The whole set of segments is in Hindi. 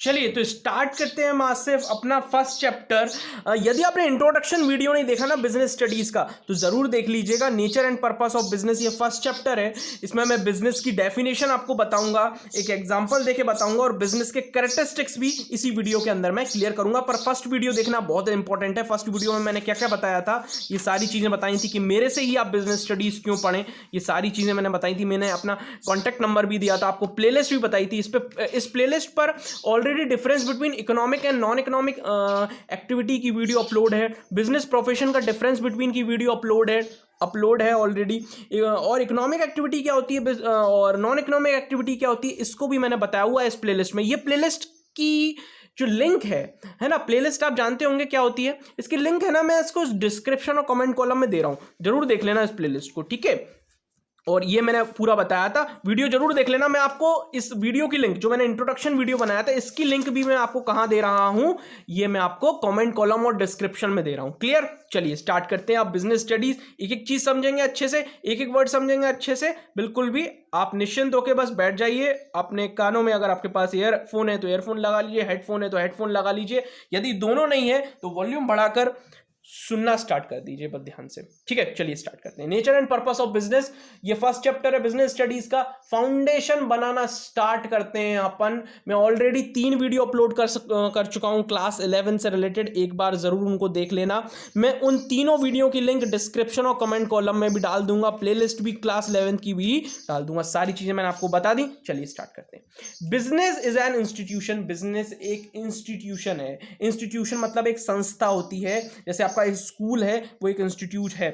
चलिए तो स्टार्ट करते हैं हम आज से अपना फर्स्ट चैप्टर। यदि आपने इंट्रोडक्शन वीडियो नहीं देखा ना बिजनेस स्टडीज का तो जरूर देख लीजिएगा। Nature and purpose of business ये फर्स्ट चैप्टर है। इसमें मैं बिजनेस की डेफिनेशन आपको बताऊंगा, एक एग्जांपल देके बताऊंगा और बिजनेस के कैरेक्टरिस्टिक्स भी इसी वीडियो के अंदर मैं क्लियर करूंगा। पर फर्स्ट वीडियो देखना बहुत इंपॉर्टेंट है। फर्स्ट वीडियो में मैंने क्या क्या बताया था, ये सारी चीजें बताई थी कि मेरे से ही आप बिजनेस स्टडीज क्यों पढ़ें, ये सारी चीजें मैंने बताई थी। मैंने अपना कॉन्टैक्ट नंबर भी दिया था, आपको प्लेलिस्ट भी बताई थी। इस प्लेलिस्ट पर already difference between economic and non economic activity की वीडियो अपलोड है। बिजनेस प्रोफेशन का डिफरेंस बिटवीन की वीडियो अपलोड है ऑलरेडी। और इकोनॉमिक एक्टिविटी क्या होती है और नॉन इकोनॉमिक एक्टिविटी क्या होती है, इसको भी मैंने बताया हुआ है इस प्लेलिस्ट में। ये प्लेलिस्ट की जो लिंक है ना, प्लेलिस्ट आप जानते होंगे क्या होती है। इसकी लिंक है ना, मैं इसको डिस्क्रिप्शन और कमेंट कॉलम में दे रहा हूं, जरूर देख लेना इस प्लेलिस्ट को, ठीक है। और ये मैंने पूरा बताया था, वीडियो जरूर देख लेना। मैं आपको इस वीडियो की लिंक, जो मैंने इंट्रोडक्शन वीडियो बनाया था, इसकी लिंक भी मैं आपको कहां दे रहा हूं, ये मैं आपको कमेंट कॉलम और डिस्क्रिप्शन में दे रहा हूं। क्लियर? चलिए स्टार्ट करते हैं। आप बिजनेस स्टडीज एक एक चीज समझेंगे अच्छे से, एक एक वर्ड समझेंगे अच्छे से। बिल्कुल भी आप निश्चिंत होकर बस बैठ जाइए। अपने कानों में अगर आपके पास ईयरफोन है तो ईयरफोन लगा लीजिए, हेडफोन है तो हेडफोन लगा लीजिए। यदि दोनों नहीं है तो वॉल्यूम बढ़ाकर सुनना स्टार्ट कर दीजिए बस ध्यान से, ठीक है। चलिए स्टार्ट करते हैं। Nature and purpose of business, ये फर्स्ट चैप्टर है बिजनेस स्टडीज का। फाउंडेशन बनाना स्टार्ट करते हैं अपन। मैं ऑलरेडी 3 वीडियो अपलोड कर चुका हूं क्लास 11 से रिलेटेड, एक बार जरूर उनको देख लेना। मैं उन तीनों वीडियो की लिंक डिस्क्रिप्शन और कमेंट कॉलम में भी डाल दूंगा, प्लेलिस्ट भी क्लास 11 की भी डाल दूंगा। सारी चीजें मैंने आपको बता दी। चलिए स्टार्ट करते हैं। Business is an institution, business एक इंस्टीट्यूशन है। इंस्टीट्यूशन मतलब एक संस्था होती है। जैसे आपका एक स्कूल है, वो एक इंस्टीट्यूट है,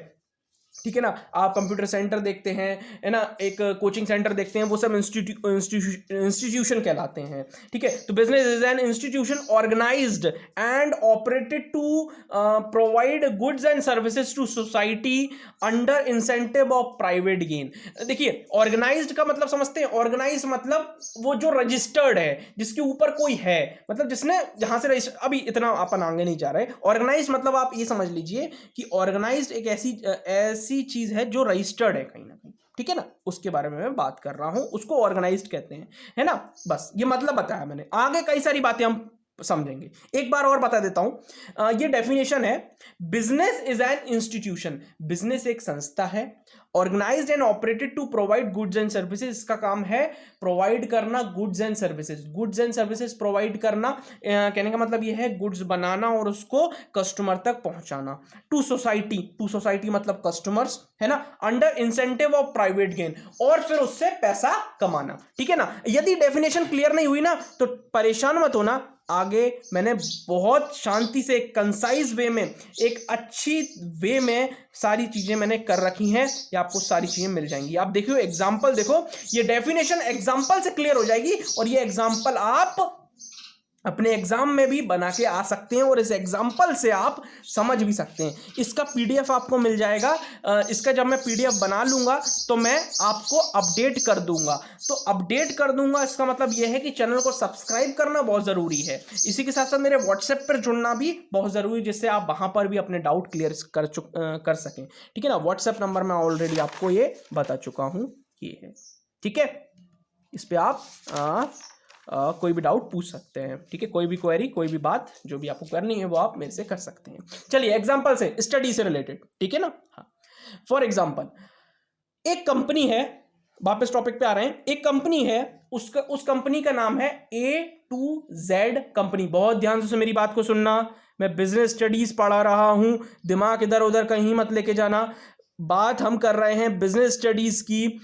ठीक है ना। आप कंप्यूटर सेंटर देखते हैं, है ना, एक कोचिंग सेंटर देखते हैं, वो सब इंस्टीट्यूशन कहलाते हैं, ठीक है। तो business is an institution organised and operated to provide goods and services to society under incentive of private gain. देखिए, ऑर्गेनाइज्ड का मतलब समझते हैं। ऑर्गेनाइज मतलब वो जो रजिस्टर्ड है, जिसके ऊपर कोई है, मतलब जिसने जहां से रजिस्टर, अभी इतना अपन आगे नहीं जा रहे। ऑर्गेनाइज मतलब आप ये समझ लीजिए कि ऑर्गेनाइज्ड एक ऐसी चीज है जो रजिस्टर्ड है कहीं ना कहीं, ठीक है ना। उसके बारे में मैं बात कर रहा हूं, उसको ऑर्गेनाइज्ड कहते हैं, है ना। बस ये मतलब बताया मैंने, आगे कई सारी बातें हम समझेंगे। एक बार और बता देता हूं, ये डेफिनेशन है। Business is an institution, business एक संस्था है, organised and operated to provide goods and services. इसका काम है प्रोवाइड करना goods and services. Goods and services provide करना, कहने का मतलब यह है गुड्स बनाना और उसको कस्टमर तक पहुंचाना। टू सोसाइटी मतलब कस्टमर्स, है ना, under incentive of private gain, और फिर उससे पैसा कमाना, ठीक है ना। यदि डेफिनेशन क्लियर नहीं हुई ना तो परेशान मत होना। आगे मैंने बहुत शांति से, कंसाइज वे में, एक अच्छी वे में सारी चीजें मैंने कर रखी हैं। ये आपको सारी चीजें मिल जाएंगी। आप देखियो एग्जांपल, देखो ये डेफिनेशन एग्जांपल से क्लियर हो जाएगी और ये एग्जांपल आप अपने एग्जाम में भी बना के आ सकते हैं और इस एग्जाम्पल से आप समझ भी सकते हैं। इसका पीडीएफ आपको मिल जाएगा। इसका जब मैं पीडीएफ बना लूंगा तो मैं आपको अपडेट कर दूंगा। तो अपडेट कर दूंगा इसका मतलब यह है कि चैनल को सब्सक्राइब करना बहुत जरूरी है। इसी के साथ साथ मेरे व्हाट्सएप पर जुड़ना भी बहुत जरूरी है, जिससे आप वहां पर भी अपने डाउट क्लियर कर सकें, ठीक है ना। व्हाट्सएप नंबर मैं ऑलरेडी आपको ये बता चुका हूं, ये है, ठीक है। इस पे आप कोई भी डाउट पूछ सकते हैं, ठीक है। कोई भी क्वेरी, कोई भी बात जो भी आपको करनी है वो आप मेरे से कर सकते हैं। चलिए एग्जांपल से, स्टडी से रिलेटेड, ठीक है ना। हाँ, फॉर एग्जांपल एक कंपनी है, वापस टॉपिक पे आ रहे हैं। एक कंपनी है, उस कंपनी का नाम है A to Z कंपनी। बहुत ध्यान से मेरी बात को सुनना, मैं बिजनेस स्टडीज पढ़ा रहा हूं, दिमाग इधर उधर कहीं मत लेके जाना। बात हम कर रहे हैं बिजनेस स्टडीज की।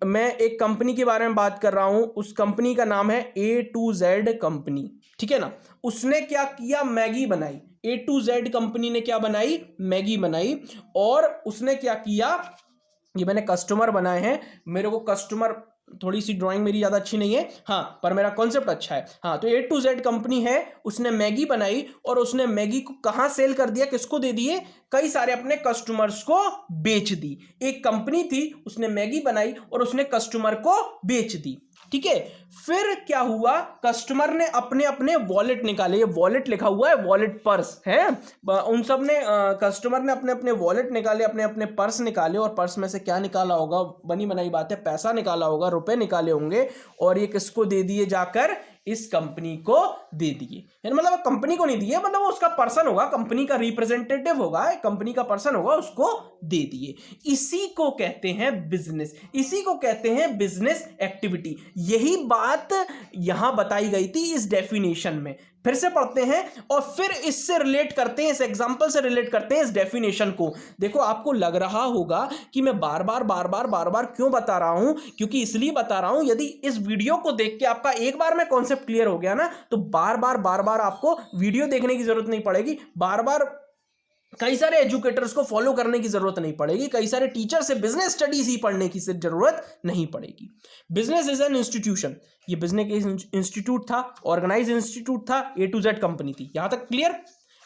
मैं एक कंपनी के बारे में बात कर रहा हूं, उस कंपनी का नाम है A to Z कंपनी, ठीक है ना। उसने क्या किया, मैगी बनाई। A to Z कंपनी ने क्या बनाई, मैगी बनाई। और उसने क्या किया, ये मैंने कस्टमर बनाए हैं। मेरे को कस्टमर, थोड़ी सी ड्राइंग मेरी ज़्यादा अच्छी नहीं है, हाँ, पर मेरा कॉन्सेप्ट अच्छा है। हाँ, तो A to Z कंपनी है, उसने मैगी बनाई और उसने मैगी को कहाँ सेल कर दिया, किसको दे दिए, कई सारे अपने कस्टमर्स को बेच दी। एक कंपनी थी, उसने मैगी बनाई और उसने कस्टमर को बेच दी, ठीक है। फिर क्या हुआ, कस्टमर ने अपने अपने वॉलेट निकाले। ये वॉलेट लिखा हुआ है, वॉलेट पर्स है। उन सब ने, कस्टमर ने अपने अपने वॉलेट निकाले, अपने अपने पर्स निकाले, और पर्स में से क्या निकाला होगा, बनी बनाई बात है, पैसा निकाला होगा, रुपए निकाले होंगे, और ये किसको दे दिए जाकर, इस कंपनी को दे दिए, यानी मतलब कंपनी को नहीं दिए, मतलब वो उसका पर्सन होगा, कंपनी का रिप्रेजेंटेटिव होगा, कंपनी का पर्सन होगा, उसको दे दिए। इसी को कहते हैं बिजनेस, इसी को कहते हैं बिजनेस एक्टिविटी। यही बात यहां बताई गई थी इस डेफिनेशन में। फिर से पढ़ते हैं और फिर इससे रिलेट करते हैं, इस एग्जांपल से रिलेट करते हैं इस डेफिनेशन को। देखो आपको लग रहा होगा कि मैं बार बार क्यों बता रहा हूं, क्योंकि इसलिए बता रहा हूं, यदि इस वीडियो को देख के आपका एक बार में कॉन्सेप्ट क्लियर हो गया ना, तो बार बार आपको वीडियो देखने की जरूरत नहीं पड़ेगी, बार बार कई सारे एजुकेटर्स को फॉलो करने की जरूरत नहीं पड़ेगी, कई सारे टीचर से बिजनेस स्टडीज ही पढ़ने की जरूरत नहीं पड़ेगी। बिजनेस इज एन इंस्टीट्यूशन, ये बिजनेस इंस्टीट्यूट था, ऑर्गेनाइज इंस्टीट्यूट था, A to Z कंपनी थी, यहां तक clear.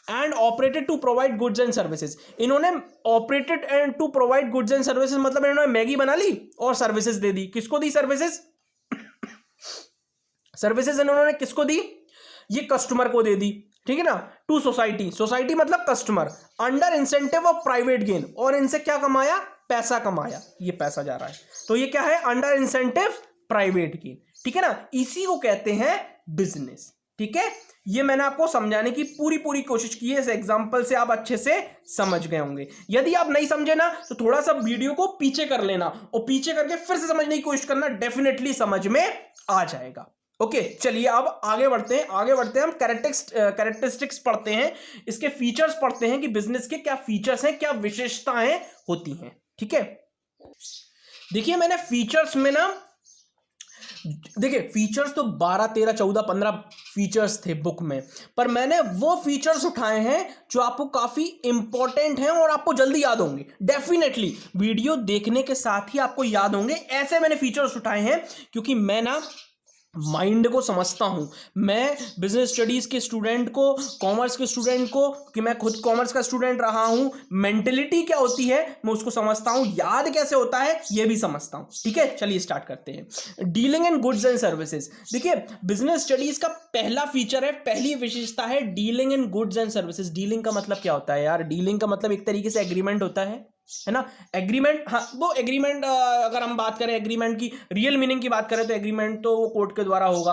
And operated to provide goods and services, इन्होंने operated and to provide goods and services मतलब इन्होंने मैगी बना ली और सर्विसेज दे दी। किसको दी सर्विसेज? सर्विसेज इन्होंने किसको दी? ये कस्टमर को दे दी, ठीक है ना। टू सोसाइटी, सोसाइटी मतलब customer, under incentive of private gain, और इनसे क्या कमाया? पैसा कमाया, ये पैसा जा रहा है, तो ये क्या है? अंडर इंसेंटिव प्राइवेट गेन, ठीक है ना। इसी को कहते हैं बिजनेस, ठीक है। ये मैंने आपको समझाने की पूरी कोशिश की है, इस एग्जांपल से आप अच्छे से समझ गए होंगे। यदि आप नहीं समझे ना, तो थोड़ा सा वीडियो को पीछे कर लेना और पीछे करके फिर से समझने की कोशिश करना, डेफिनेटली समझ में आ जाएगा। ओके, चलिए अब आगे बढ़ते हैं, हम कैरेक्टरिस्टिक्स पढ़ते हैं, इसके फीचर्स पढ़ते हैं कि बिजनेस के क्या फीचर्स हैं, क्या विशेषताएं होती हैं, ठीक है। देखिए मैंने फीचर्स में ना, देखिए फीचर्स तो 12, 13, 14, 15 फीचर्स थे बुक में, पर मैंने वो फीचर्स उठाए हैं जो आपको काफी इंपॉर्टेंट हैं और आपको जल्दी याद होंगे, डेफिनेटली वीडियो देखने के साथ ही आपको याद होंगे। ऐसे मैंने फीचर्स उठाए हैं क्योंकि मैं ना माइंड को समझता हूं, मैं बिजनेस स्टडीज के स्टूडेंट को, कॉमर्स के स्टूडेंट को, कि मैं खुद कॉमर्स का स्टूडेंट रहा हूं, मेंटेलिटी क्या होती है मैं उसको समझता हूं, याद कैसे होता है ये भी समझता हूं, ठीक है। चलिए स्टार्ट करते हैं। Dealing in goods and services, देखिए बिजनेस स्टडीज का पहला फीचर है, पहली विशेषता है dealing in goods and services. Dealing का मतलब क्या होता है यार? डीलिंग का मतलब एक तरीके से एग्रीमेंट होता है ना। एग्रीमेंट, हाँ वो एग्रीमेंट, अगर हम बात करें एग्रीमेंट की रियल मीनिंग की बात करें तो एग्रीमेंट तो वो कोर्ट के द्वारा होगा,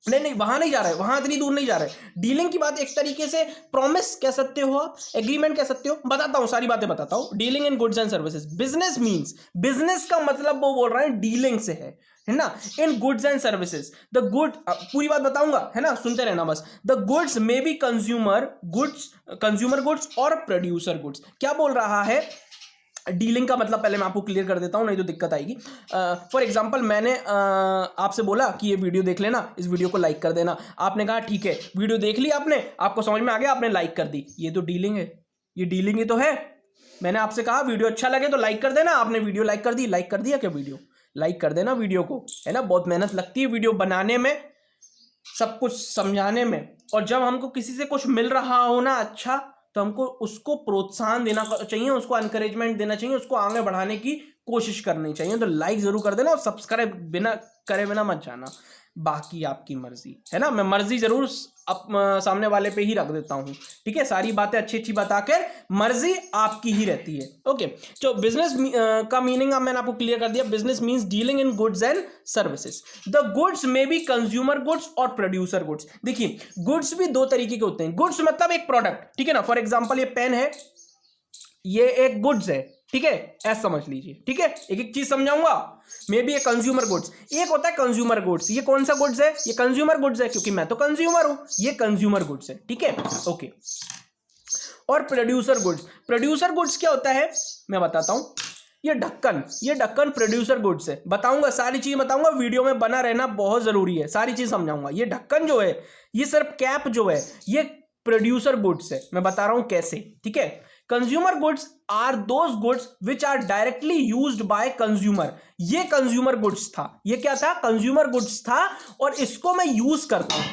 नहीं वहां नहीं जा रहा है, वहां इतनी दूर नहीं जा रहा है। डीलिंग की बात एक तरीके से प्रॉमिस कह सकते हो आप, एग्रीमेंट कह सकते हो, बताता हूं सारी बातें बताता हूं। Dealing in goods and services, business means, business का मतलब वो बोल रहा है डीलिंग से है ना। In goods and services, the good, पूरी बात बताऊंगा है ना, सुनते रहना बस। The goods may be consumer goods और प्रोड्यूसर गुड्स। क्या बोल रहा है? डीलिंग का मतलब पहले मैं आपको क्लियर कर देता हूं, नहीं तो दिक्कत आएगी। फॉर एग्जांपल मैंने आपसे बोला कि ये वीडियो देख लेना, इस वीडियो को लाइक कर देना, आपने कहा ठीक है, वीडियो देख ली आपने, आपको समझ में आ गया, आपने लाइक कर दी, ये तो डीलिंग है, ये डीलिंग ही तो है। मैंने आपसे कहा वीडियो अच्छा लगे तो लाइक कर देना, आपने वीडियो लाइक कर दी, लाइक कर दिया क्या? वीडियो लाइक कर देना वीडियो को, है ना। बहुत मेहनत लगती है वीडियो बनाने में, सब कुछ समझाने में, और जब हमको किसी से कुछ मिल रहा हो ना अच्छा, तो हमको उसको प्रोत्साहन देना चाहिए, उसको एनकरेजमेंट देना चाहिए, उसको आगे बढ़ाने की कोशिश करनी चाहिए। तो लाइक जरूर कर देना और सब्सक्राइब करे बिना मत जाना, बाकी आपकी मर्जी है ना। मैं मर्जी जरूर सामने वाले पे ही रख देता हूं, ठीक है। सारी बातें अच्छी बताकर मर्जी आपकी ही रहती है। ओके, तो बिजनेस का मीनिंग अब मैंने आपको क्लियर कर दिया। Business means dealing in goods and services. The goods may be consumer goods और प्रोड्यूसर गुड्स। देखिए गुड्स भी दो तरीके के होते हैं। गुड्स मतलब एक प्रोडक्ट, ठीक है ना। फॉर एग्जाम्पल ये पेन है, ये एक गुड्स है, ठीक है, ऐसा समझ लीजिए, ठीक है। एक एक चीज समझाऊंगा। May be a consumer goods, एक होता है कंज्यूमर गुड्स, ये कौन सा गुड्स है? ये कंज्यूमर गुड्स है, क्योंकि मैं तो कंज्यूमर हूं, ये कंज्यूमर गुड्स है, ठीक है, ओके। और प्रोड्यूसर गुड्स, प्रोड्यूसर गुड्स क्या होता है मैं बताता हूं। ये ढक्कन प्रोड्यूसर गुड्स है। बताऊंगा, सारी चीज बताऊंगा, वीडियो में बना रहना बहुत जरूरी है, सारी चीज समझाऊंगा। ये ढक्कन जो है, ये सिर्फ कैप जो है, ये प्रोड्यूसर गुड्स है, मैं बता रहा हूं कैसे, ठीक है। Consumer goods are those goods which are directly used by consumer. ये कंज्यूमर गुड्स था, ये क्या था? कंज्यूमर गुड्स था, और इसको मैं यूज करता हूं।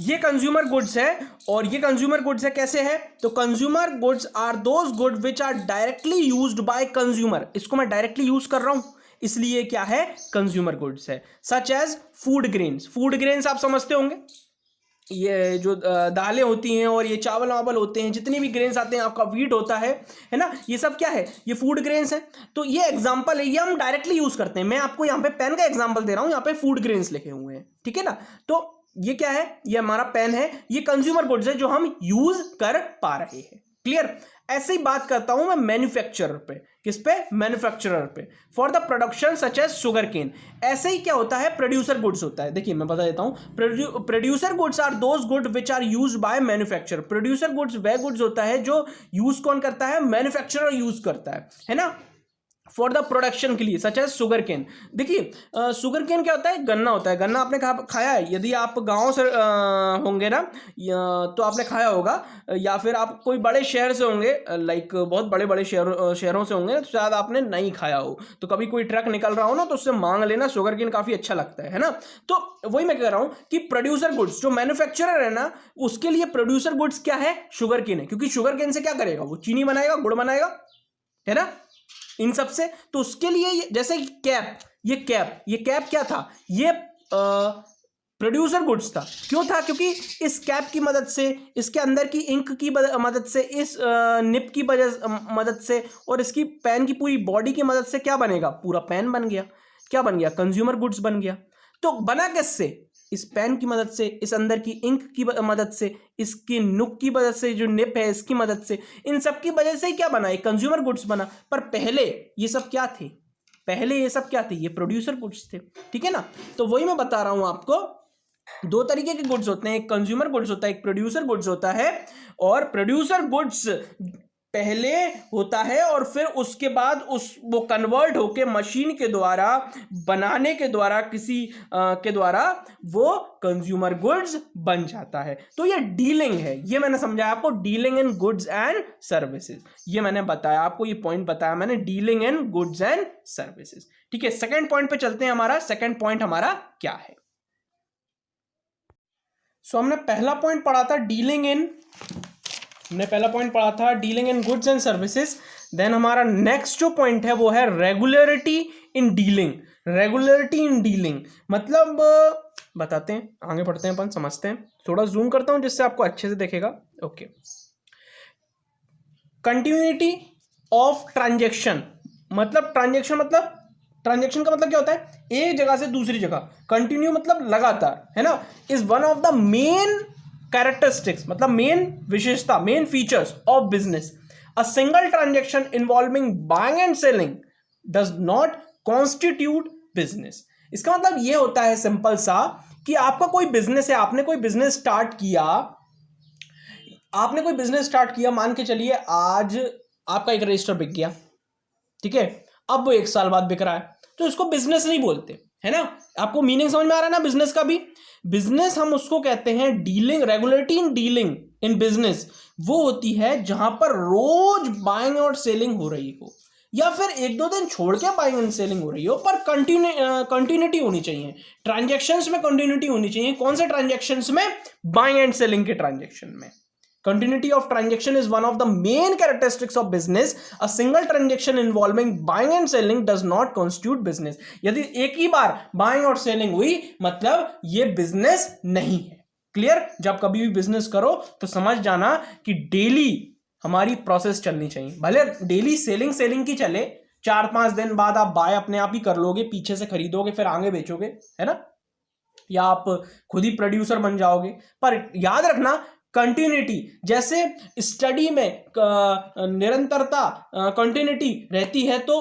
ये कंज्यूमर गुड्स है, और ये कंज्यूमर गुड्स है कैसे है? तो consumer goods are those good which are directly used by consumer. इसको मैं डायरेक्टली यूज कर रहा हूं, इसलिए क्या है? कंज्यूमर गुड्स है। Such as food grains, food grains आप समझते होंगे, ये जो दालें होती हैं और ये चावल वावल होते हैं, जितने भी ग्रेन्स आते हैं, आपका वीट होता है ना, ये सब क्या है, ये फूड ग्रेन्स हैं। तो ये एग्जांपल है, ये हम डायरेक्टली यूज करते हैं। मैं आपको यहाँ पे पेन का एग्जांपल दे रहा हूँ, यहाँ पे फूड ग्रेन्स लिखे हुए हैं, ठीक है ना। तो ये क्या है, ये हमारा पेन है, ये कंज्यूमर गुड्स है जो हम यूज कर पा रहे हैं। क्लियर। ऐसे ही बात करता हूं मैं मैन्युफैक्चरर पे, किस पे, मैन्युफैक्चरर पे, for the production such as sugar cane. ऐसे ही क्या होता है, प्रोड्यूसर गुड्स होता है। देखिए मैं बता देता हूं, producer goods are those good which are use by manufacturer. Producer goods वह गुड्स होता है जो यूज कौन करता है, मैन्युफैक्चरर यूज करता है ना, फॉर द प्रोडक्शन के लिए, सच एज शुगर केन। देखिए शुगर केन क्या होता है, गन्ना होता है। गन्ना आपने खाया है, यदि आप गांव से होंगे ना, तो आपने खाया होगा, या फिर आप कोई बड़े शहर से होंगे, लाइक बहुत बड़े बड़े शहरों से होंगे, तो शायद आपने नहीं खाया हो। तो कभी कोई ट्रक निकल रहा हो ना, तो उससे मांग लेना, शुगर केन काफी अच्छा लगता है ना। तो वही मैं कह रहा हूं कि प्रोड्यूसर गुड्स, जो मैन्युफैक्चरर है ना, उसके लिए प्रोड्यूसर गुड्स क्या है, शुगर केन है। क्योंकि शुगर केन से क्या करेगा, वो चीनी बनाएगा, गुड़ बनाएगा, है ना, इन सब से। तो उसके लिए जैसे कैप, ये कैप क्या था, ये प्रोड्यूसर गुड्स था। क्यों था, क्योंकि इस कैप की मदद से, इसके अंदर की इंक की मदद से, इस निप की मदद से, और इसकी पेन की पूरी बॉडी की मदद से क्या बनेगा, पूरा पेन बन गया। क्या बन गया, कंज्यूमर गुड्स बन गया। तो बना किससे, इस पेन की मदद से, इस अंदर की इंक की मदद से, इसकी नुक की मदद से, जो निप है इसकी मदद से, इन सब की वजह से ही क्या बना, एक कंज्यूमर गुड्स बना। पर पहले ये सब क्या थे, पहले ये सब क्या थे, ये प्रोड्यूसर गुड्स थे, ठीक है ना। तो वही मैं बता रहा हूं आपको, दो तरीके के गुड्स होते हैं, एक कंज्यूमर गुड्स होता है, एक प्रोड्यूसर गुड्स होता है। और प्रोड्यूसर गुड्स पहले होता है और फिर उसके बाद वो कन्वर्ट होके मशीन के द्वारा, बनाने के द्वारा, किसी के द्वारा वो कंज्यूमर गुड्स बन जाता है। तो ये डीलिंग है, ये मैंने समझाया आपको, dealing in goods and services. ये मैंने बताया आपको, ये पॉइंट बताया मैंने, dealing in goods and services. ठीक है, सेकंड पॉइंट पे चलते हैं। हमारा सेकंड पॉइंट हमारा क्या है। हमने पहला पॉइंट पढ़ा था डीलिंग इन, हमने पहला पॉइंट पढ़ा था dealing in goods and services. Then हमारा नेक्स्ट जो पॉइंट है वो है regularity in dealing. Regularity in dealing मतलब बताते हैं, आगे बढ़ते हैं अपन, समझते हैं। थोड़ा जूम करता हूं जिससे आपको अच्छे से दिखेगा। ओके, कंटिन्यूटी ऑफ ट्रांजेक्शन, मतलब ट्रांजेक्शन का मतलब क्या होता है, एक जगह से दूसरी जगह, कंटिन्यू मतलब लगातार, है ना, is one of the main characteristics, मतलब मेन विशेषता, main features of business. A single transaction involving buying and selling does not constitute business. इसका मतलब ये होता है सिंपल सा, कि आपका कोई बिजनेस है, आपने कोई बिजनेस स्टार्ट किया, मान के चलिए आज आपका एक रजिस्टर बिक गया, ठीक है, अब वो 1 साल बाद बिक रहा है, तो इसको बिजनेस नहीं बोलते, है ना। आपको मीनिंग समझ में आ रहा है ना बिजनेस का भी। बिजनेस हम उसको कहते हैं dealing, regulatory in dealing in business वो होती है जहां पर रोज बाइंग और सेलिंग हो रही हो, या फिर 1-2 दिन छोड़ के बाइंग एंड सेलिंग हो रही हो, पर कंटिन्यूटी होनी चाहिए, ट्रांजेक्शन्स में कंटिन्यूटी होनी चाहिए। कौन से ट्रांजेक्शन्स में, बाइंग एंड सेलिंग के ट्रांजेक्शन में। Continuity of transaction is one of the main characteristics of business. A single transaction involving buying and selling does not constitute business. यदि एक ही बार buying और selling हुई मतलब ये business नहीं है। क्लियर। जब कभी भी बिजनेस करो तो समझ जाना कि डेली हमारी प्रोसेस चलनी चाहिए। भले डेली सेलिंग की चले, 4-5 दिन बाद आप बाय अपने आप ही कर लोगे, पीछे से खरीदोगे फिर आगे बेचोगे, है ना, या आप खुद ही प्रोड्यूसर बन जाओगे, पर याद रखना कंटिन्यूटी, जैसे स्टडी में निरंतरता, कंटिन्यूटी रहती है तो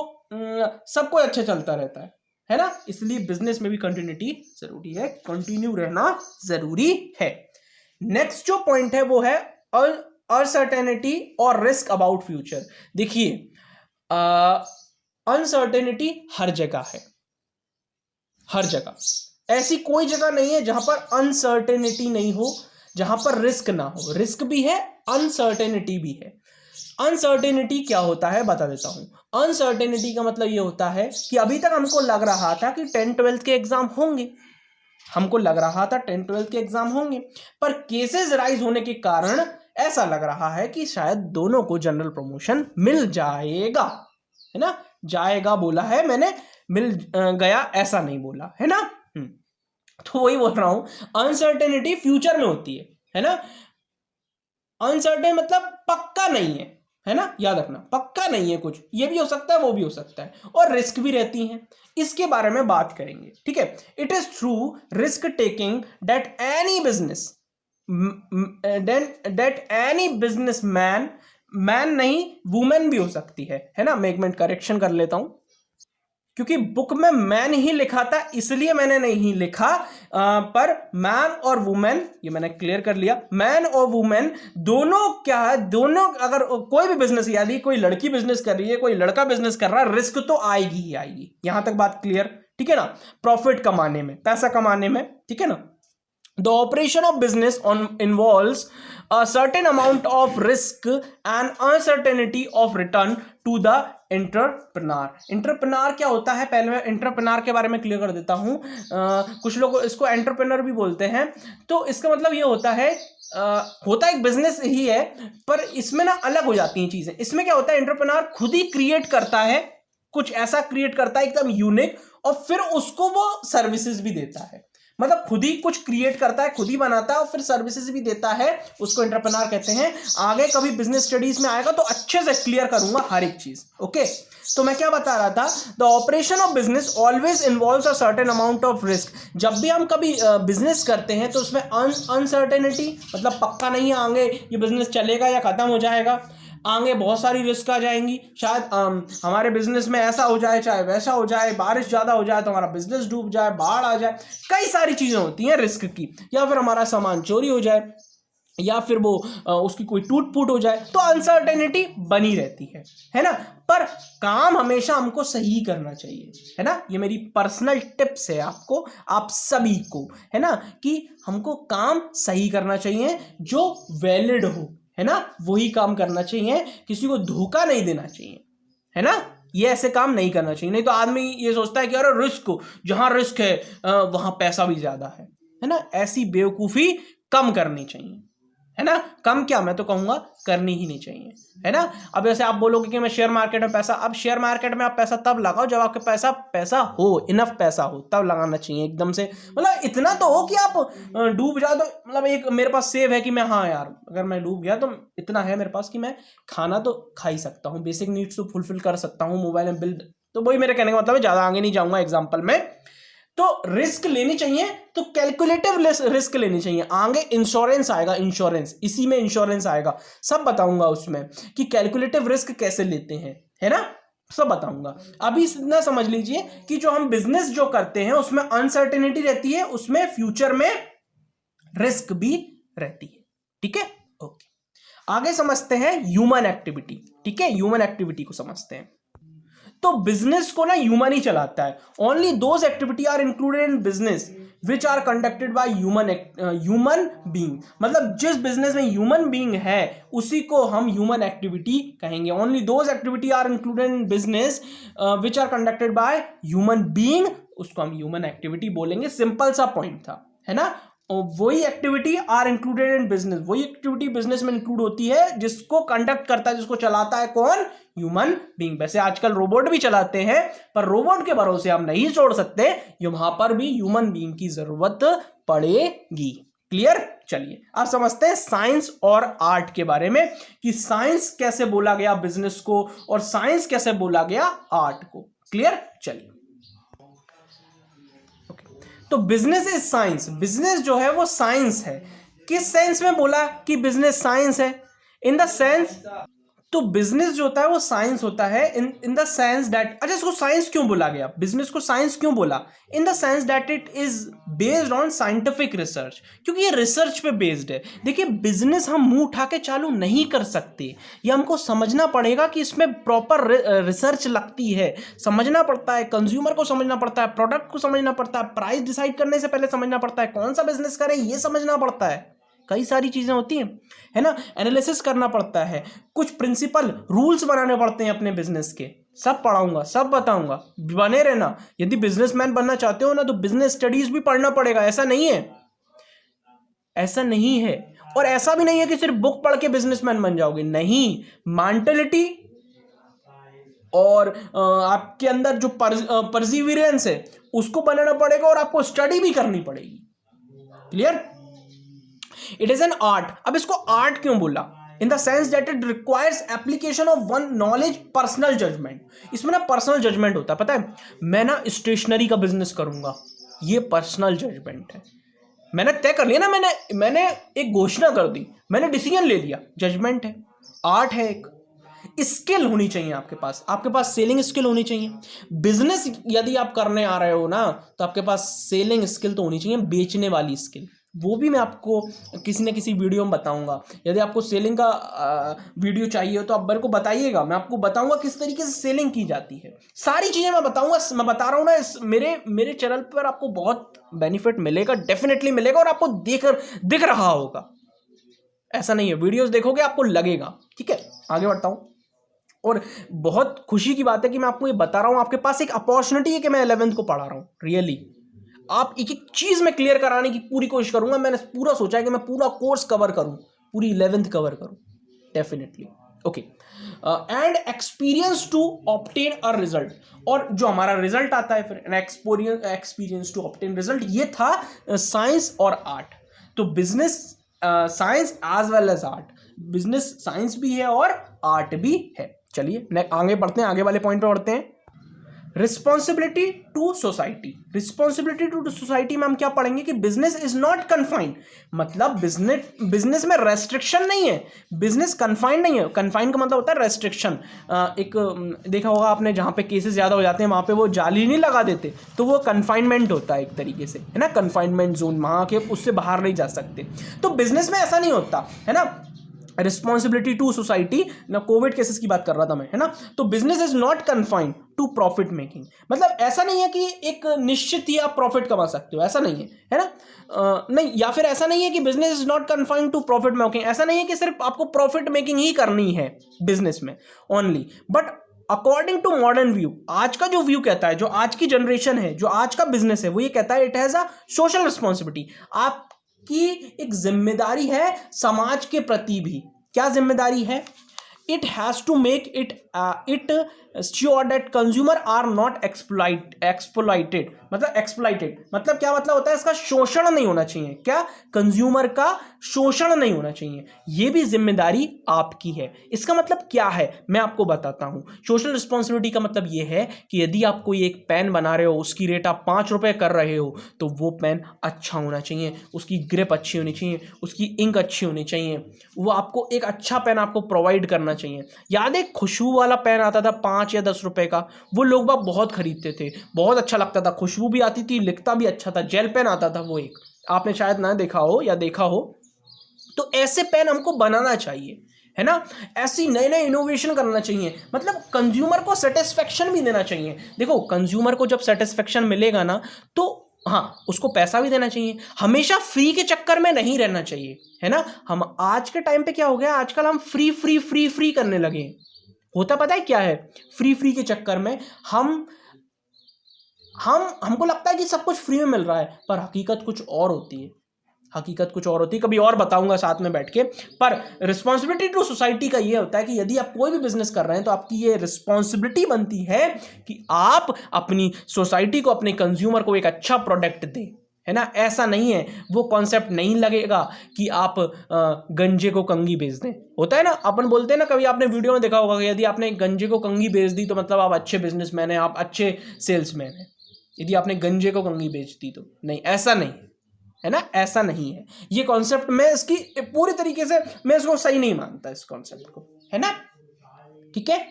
सब कुछ अच्छा चलता रहता है ना। इसलिए बिजनेस में भी कंटिन्यूटी जरूरी है, कंटिन्यू रहना जरूरी है। नेक्स्ट जो पॉइंट है वो है अनसर्टेनिटी और रिस्क अबाउट फ्यूचर। देखिए अनसर्टेनिटी हर जगह है, हर जगह, ऐसी कोई जगह नहीं है जहां पर अनसर्टेनिटी नहीं हो, जहां पर रिस्क ना हो। रिस्क भी है, अनसर्टेनिटी भी है। अनसर्टेनिटी क्या होता है बता देता हूं। अनसर्टेनिटी का मतलब ये होता है कि अभी तक हमको लग रहा था कि 10-12 के एग्जाम होंगे, पर केसेस राइज होने के कारण ऐसा लग रहा है कि शायद दोनों को जनरल प्रमोशन मिल जाएगा, है ना। जाएगा बोला है मैंने, मिल गया ऐसा नहीं बोला, है ना। तो वही बोल रहा हूं, अनसर्टेनिटी फ्यूचर में होती है ना। अनसर्टेन मतलब पक्का नहीं है ना, याद रखना, पक्का नहीं है कुछ, ये भी हो सकता है वो भी हो सकता है, और रिस्क भी रहती हैं, इसके बारे में बात करेंगे, ठीक है। It is true risk taking that any business man, man नहीं वुमेन भी हो सकती है ना। मैं एक मिनट करेक्शन कर लेता हूं, क्योंकि बुक में मैन ही लिखा था इसलिए मैंने नहीं लिखा, पर मैन और वुमेन, ये मैंने क्लियर कर लिया, मैन और वुमेन दोनों क्या है, दोनों अगर कोई भी बिजनेस, यदि कोई लड़की बिजनेस कर रही है, कोई लड़का बिजनेस कर रहा है, रिस्क तो आएगी ही आएगी, यहां तक बात क्लियर, ठीक है ना। प्रॉफिट कमाने में, पैसा कमाने में, ठीक है ना। The operation of business involves a certain amount of risk and uncertainty of return to the entrepreneur. Entrepreneur क्या होता है, पहले मैं entrepreneur के बारे में क्लियर कर देता हूं। कुछ लोग इसको एंटरप्रेन्योर भी बोलते हैं, तो इसका मतलब ये होता है, होता एक बिजनेस ही है, पर इसमें ना अलग हो जाती हैं चीजें। इसमें क्या होता है, एंटरप्रेन्योर खुद ही क्रिएट करता है, कुछ ऐसा क्रिएट करता है एकदम यूनिक, और फिर उसको वो सर्विसेज भी देता है, मतलब खुद ही कुछ क्रिएट करता है, खुद ही बनाता है और फिर सर्विसेज भी देता है, उसको एंटरप्रेन्योर कहते हैं। आगे कभी बिजनेस स्टडीज में आएगा तो अच्छे से क्लियर करूंगा हर एक चीज, ओके। तो मैं क्या बता रहा था, the operation of business always involves a certain amount of risk. जब भी हम कभी बिजनेस करते हैं तो उसमें अनसर्टेनिटी, मतलब पक्का नहीं है आगे ये बिजनेस चलेगा या खत्म हो जाएगा, आगे बहुत सारी रिस्क आ जाएंगी, शायद हमारे बिजनेस में ऐसा हो जाए, चाहे वैसा हो जाए, बारिश ज्यादा हो जाए तो हमारा बिजनेस डूब जाए, बाढ़ आ जाए, कई सारी चीजें होती हैं रिस्क की, या फिर हमारा सामान चोरी हो जाए, या फिर वो उसकी कोई टूट फूट हो जाए, तो अनसर्टेनिटी बनी रहती है ना। पर काम हमेशा हमको सही करना चाहिए, है ना। ये मेरी पर्सनल टिप्स है आपको, आप सभी को, है ना, कि हमको काम सही करना चाहिए, जो वैलिड हो, है ना, वही काम करना चाहिए, किसी को धोखा नहीं देना चाहिए, है ना। ये ऐसे काम नहीं करना चाहिए, नहीं तो आदमी ये सोचता है कि अरे रिस्क, जहां रिस्क है वहां पैसा भी ज्यादा है ना। ऐसी बेवकूफी कम करनी चाहिए, है ना। कम क्या, मैं तो कहूंगा करनी ही नहीं चाहिए, है ना। अब जैसे आप बोलोगे कि मैं शेयर मार्केट में पैसा, अब शेयर मार्केट में आप पैसा तब लगाओ जब आपके पैसा हो, इनफ पैसा हो, तब लगाना चाहिए एकदम से, मतलब इतना तो हो कि आप डूब जाओ तो, मतलब एक मेरे पास सेव है कि मैं, हाँ यार अगर मैं डूब गया तो इतना है मेरे पास कि मैं खाना तो खा ही सकता हूँ, बेसिक नीड्स तो फुलफिल कर सकता हूँ, मोबाइल में बिल, तो वही मेरे कहने का मतलब है, ज्यादा आगे नहीं जाऊंगा एग्जाम्पल में। तो रिस्क लेनी चाहिए, तो कैलकुलेटिव रिस्क लेनी चाहिए। आगे इंश्योरेंस आएगा, इंश्योरेंस, इसी में इंश्योरेंस आएगा, सब बताऊंगा उसमें कि कैलकुलेटिव रिस्क कैसे लेते हैं, है ना, सब बताऊंगा। अभी इतना समझ लीजिए कि जो हम बिजनेस जो करते हैं उसमें अनसर्टेनिटी रहती है, उसमें फ्यूचर में रिस्क भी रहती है, ठीक है, ओके। आगे समझते हैं ह्यूमन एक्टिविटी, ठीक है, ह्यूमन एक्टिविटी को समझते हैं। तो बिजनेस को ना ह्यूमन ही चलाता है। Only those activity are included in business which are conducted by human being, मतलब जिस बिजनेस में ह्यूमन बीइंग है उसी को हम ह्यूमन एक्टिविटी कहेंगे। Only those activity are included in business which are conducted by human being, उसको हम ह्यूमन एक्टिविटी बोलेंगे। सिंपल सा पॉइंट था, है ना। वही activity are included in business, वही एक्टिविटी बिजनेस में इंक्लूड होती है जिसको कंडक्ट करता है, जिसको चलाता है कौन, ह्यूमन बीइंग। वैसे आजकल रोबोट भी चलाते हैं, पर रोबोट के भरोसे हम नहीं छोड़ सकते, वहां पर भी ह्यूमन बीइंग की जरूरत पड़ेगी। क्लियर, चलिए अब समझते हैं साइंस और आर्ट के बारे में, कि साइंस कैसे बोला गया बिजनेस को और साइंस कैसे बोला गया आर्ट को। क्लियर, चलिए। तो बिजनेस इज साइंस, बिजनेस जो है वो साइंस है। किस सेंस में बोला कि बिजनेस साइंस है, इन द सेंस, तो बिजनेस जो होता है वो साइंस होता है इन द सेंस दैट, अच्छा इसको साइंस क्यों बोला गया, बिजनेस को साइंस क्यों बोला, in the sense that it is based on scientific research, क्योंकि ये रिसर्च पे बेस्ड है। देखिए बिजनेस हम मुंह उठा के चालू नहीं कर सकते, ये हमको समझना पड़ेगा कि इसमें प्रॉपर रिसर्च लगती है, समझना पड़ता है, कंज्यूमर को समझना पड़ता है, प्रोडक्ट को समझना पड़ता है, प्राइस डिसाइड करने से पहले समझना पड़ता है, कौन सा बिजनेस करें ये समझना पड़ता है, कई सारी चीजें होती हैं, है ना। एनालिसिस करना पड़ता है, कुछ प्रिंसिपल रूल्स बनाने पड़ते हैं अपने बिजनेस के, सब पढ़ाऊंगा, सब बताऊंगा, बने रहना। यदि बिजनेसमैन बनना चाहते हो ना तो बिजनेस स्टडीज भी पढ़ना पड़ेगा, ऐसा नहीं है, ऐसा नहीं है। और ऐसा भी नहीं है कि सिर्फ बुक पढ़ के बिजनेसमैन बन जाओगे, नहीं, मेंटालिटी और आपके अंदर जो परसिवियरेंस है उसको बनाना पड़ेगा और आपको स्टडी भी करनी पड़ेगी। Clear? It is an art. अब इसको आर्ट क्यों बोला? In the sense that it requires application of one knowledge, personal judgement. इसमें ना पर्सनल जजमेंट होता है। पता है, मैं ना स्टेशनरी का बिजनेस करूंगा, ये पर्सनल जजमेंट है। मैंने तय कर लिया ना, मैंने एक घोषणा कर दी, मैंने डिसीजन ले लिया, जजमेंट है, आर्ट है। एक स्किल होनी चाहिए आपके पास सेलिंग स्किल होनी चाहिए। बिजनेस यदि आप करने आ रहे हो ना, तो आपके पास सेलिंग स्किल तो होनी चाहिए, बेचने वाली स्किल। वो भी मैं आपको किसी न किसी वीडियो में बताऊंगा। यदि आपको सेलिंग का वीडियो चाहिए हो तो आप मेरे को बताइएगा, मैं आपको बताऊंगा किस तरीके से सेलिंग की जाती है। सारी चीजें मैं बताऊंगा। मैं बता रहा हूं ना, मेरे चैनल पर आपको बहुत बेनिफिट मिलेगा, डेफिनेटली मिलेगा, और आपको दिख रहा होगा। ऐसा नहीं है, वीडियोस देखोगे आपको लगेगा। ठीक है, आगे बढ़ता हूं। और बहुत खुशी की बात है कि मैं आपको ये बता रहा हूं, आपके पास एक अपॉर्चुनिटी है कि मैं 11th को पढ़ा रहा हूं। रियली आप एक एक चीज में क्लियर कराने की पूरी कोशिश करूंगा। मैंने पूरा सोचा है कि मैं पूरा कोर्स कवर करूं, पूरी 11th कवर करूं, definitely. Okay, and experience to obtain a result. और जो हमारा रिजल्ट आता है फिर एक्सपीरियंस टू ऑब्टेन रिजल्ट, ये था साइंस और आर्ट। तो business science as well as art, business science भी है और आर्ट भी है। चलिए आगे बढ़ते हैं, आगे वाले पॉइंट पे बढ़ते हैं। Responsibility to society. Responsibility to society में हम क्या पढ़ेंगे कि बिजनेस इज नॉट कन्फाइंड, मतलब बिजनेस में रेस्ट्रिक्शन नहीं है, बिजनेस कन्फाइंड नहीं है। कन्फाइंड का मतलब होता है रेस्ट्रिक्शन। एक देखा होगा आपने, जहां पे केसेस ज्यादा हो जाते हैं वहां पे वो जाली नहीं लगा देते, तो वो कन्फाइनमेंट होता है एक तरीके से, है ना, कन्फाइनमेंट जोन, वहां के उससे बाहर नहीं जा सकते। तो बिजनेस में ऐसा नहीं होता, है ना। रिस्पॉन्सिबिलिटी टू सोसाइटी ना, कोविड केसेस की बात कर रहा था मैं, है ना। तो business is not confined to profit making, मतलब ऐसा नहीं है कि एक निश्चित ही आप प्रॉफिट कमा सकते हो, ऐसा नहीं है ना। नहीं, या फिर ऐसा नहीं है कि business is not confined to profit making, ऐसा नहीं है कि सिर्फ आपको प्रॉफिट मेकिंग ही करनी है बिजनेस में only. But according to modern view, आज का जो व्यू कहता है, जो आज की जनरेशन है, जो आज का बिजनेस है, वो ये कहता है it has a social responsibility. आपकी एक जिम्मेदारी है समाज के प्रति भी। क्या जिम्मेदारी है? It has to make it sure that consumer are not exploited. मतलब एक्सप्लॉइटेड मतलब क्या मतलब होता है? इसका शोषण नहीं होना चाहिए। क्या? कंज्यूमर का शोषण नहीं होना चाहिए। ये भी जिम्मेदारी आपकी है। इसका मतलब क्या है मैं आपको बताता हूं। सोशल रिस्पॉन्सिबिलिटी का मतलब ये है कि यदि आप कोई एक पेन बना रहे हो, उसकी रेट आप 5 रुपए कर रहे हो, तो वो पेन अच्छा होना चाहिए, उसकी ग्रिप अच्छी होनी चाहिए, उसकी इंक अच्छी होनी चाहिए, वो आपको एक अच्छा पेन आपको प्रोवाइड करना चाहिए। याद है खुशबू वाला पेन आता था 5 या 10 रुपए का, वो लोग बाग बहुत खरीदते थे, बहुत अच्छा लगता था, खुशबू भी आती थी, लिखता भी अच्छा था। जेल पेन आता था वो एक, आपने शायद ना देखा हो या देखा हो। तो ऐसे पेन हमको बनाना चाहिए, है ना। ऐसी नए नए इनोवेशन करना चाहिए, मतलब कंज्यूमर को सेटिस्फेक्शन भी देना चाहिए। देखो कंज्यूमर को जब सेटिस्फेक्शन मिलेगा ना, तो हाँ उसको पैसा भी देना चाहिए। हमेशा फ्री के चक्कर में नहीं रहना चाहिए, है ना। हम आज के टाइम पे क्या हो गया, आजकल हम फ्री फ्री फ्री फ्री करने लगे। होता पता है क्या है? फ्री फ्री के चक्कर में हमको लगता है कि सब कुछ फ्री में मिल रहा है, पर हकीकत कुछ और होती है। हकीकत कुछ और होती है, कभी और बताऊंगा साथ में बैठ के। पर रिस्पॉन्सिबिलिटी टू सोसाइटी का ये होता है कि यदि आप कोई भी बिजनेस कर रहे हैं तो आपकी ये रिस्पॉन्सिबिलिटी बनती है कि आप अपनी सोसाइटी को, अपने कंज्यूमर को एक अच्छा प्रोडक्ट दें, है ना। ऐसा नहीं है, वो कॉन्सेप्ट नहीं लगेगा कि आप गंजे को कंगी बेच दें। होता है ना, अपन बोलते हैं ना, कभी आपने वीडियो में देखा होगा कि यदि आपने गंजे को कंगी बेच दी तो मतलब आप अच्छे बिजनेसमैन हैं, आप अच्छे सेल्समैन हैं। यदि आपने गंजे को कंगी बेच दी तो नहीं, ऐसा नहीं है ना, ऐसा नहीं है। ये कॉन्सेप्ट मैं इसकी पूरी तरीके से मैं इसको सही नहीं मानता, इस कॉन्सेप्ट को, है ना। ठीक है,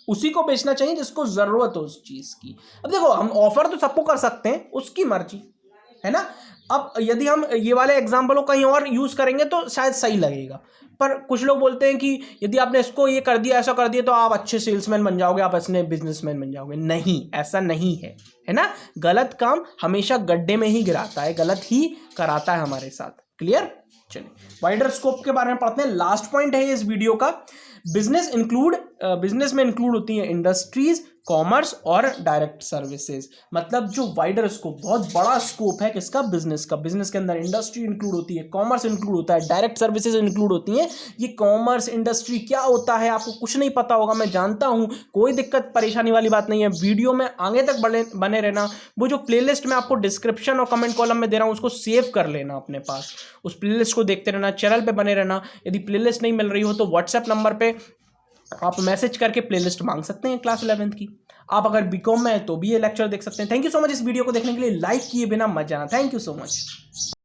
उसी को बेचना चाहिए जिसको जरूरत हो उस चीज की। अब देखो हम ऑफर तो सबको कर सकते हैं, उसकी मर्जी, है ना। अब यदि हम ये वाले एग्जाम्पल को कहीं और यूज करेंगे तो शायद सही लगेगा, पर कुछ लोग बोलते हैं कि यदि आपने इसको ये कर दिया, ऐसा कर दिया, तो आप अच्छे सेल्समैन बन जाओगे, आप अच्छे बिजनेसमैन बन जाओगे। नहीं, ऐसा नहीं है ना। गलत काम हमेशा गड्ढे में ही गिराता है, गलत ही कराता है हमारे साथ। क्लियर? चलिए वाइडर स्कोप के बारे में पढ़ते हैं। लास्ट पॉइंट है इस वीडियो का, बिजनेस में इंक्लूड होती है इंडस्ट्रीज, कॉमर्स और डायरेक्ट सर्विसेज, मतलब जो वाइडर स्कोप, बहुत बड़ा स्कोप है किसका, बिजनेस का। बिजनेस के अंदर इंडस्ट्री इंक्लूड होती है, कॉमर्स इंक्लूड होता है, डायरेक्ट सर्विसेज इंक्लूड होती हैं। ये कॉमर्स इंडस्ट्री क्या होता है आपको कुछ नहीं पता होगा, मैं जानता हूं, कोई दिक्कत परेशानी वाली बात नहीं है। वीडियो में आगे तक बने रहना। वो जो प्लेलिस्ट मैं आपको डिस्क्रिप्शन और कमेंट कॉलम में दे रहा हूं उसको सेव कर लेना अपने पास, उस प्लेलिस्ट को देखते रहना, चैनल पे बने रहना। यदि प्लेलिस्ट नहीं मिल रही हो तो व्हाट्सएप नंबर पे आप मैसेज करके प्लेलिस्ट मांग सकते हैं क्लास 11th की। आप अगर बीकॉम में है तो भी ये लेक्चर देख सकते हैं। थैंक यू सो मच इस वीडियो को देखने के लिए। लाइक किए बिना मत जाना। Thank you so much.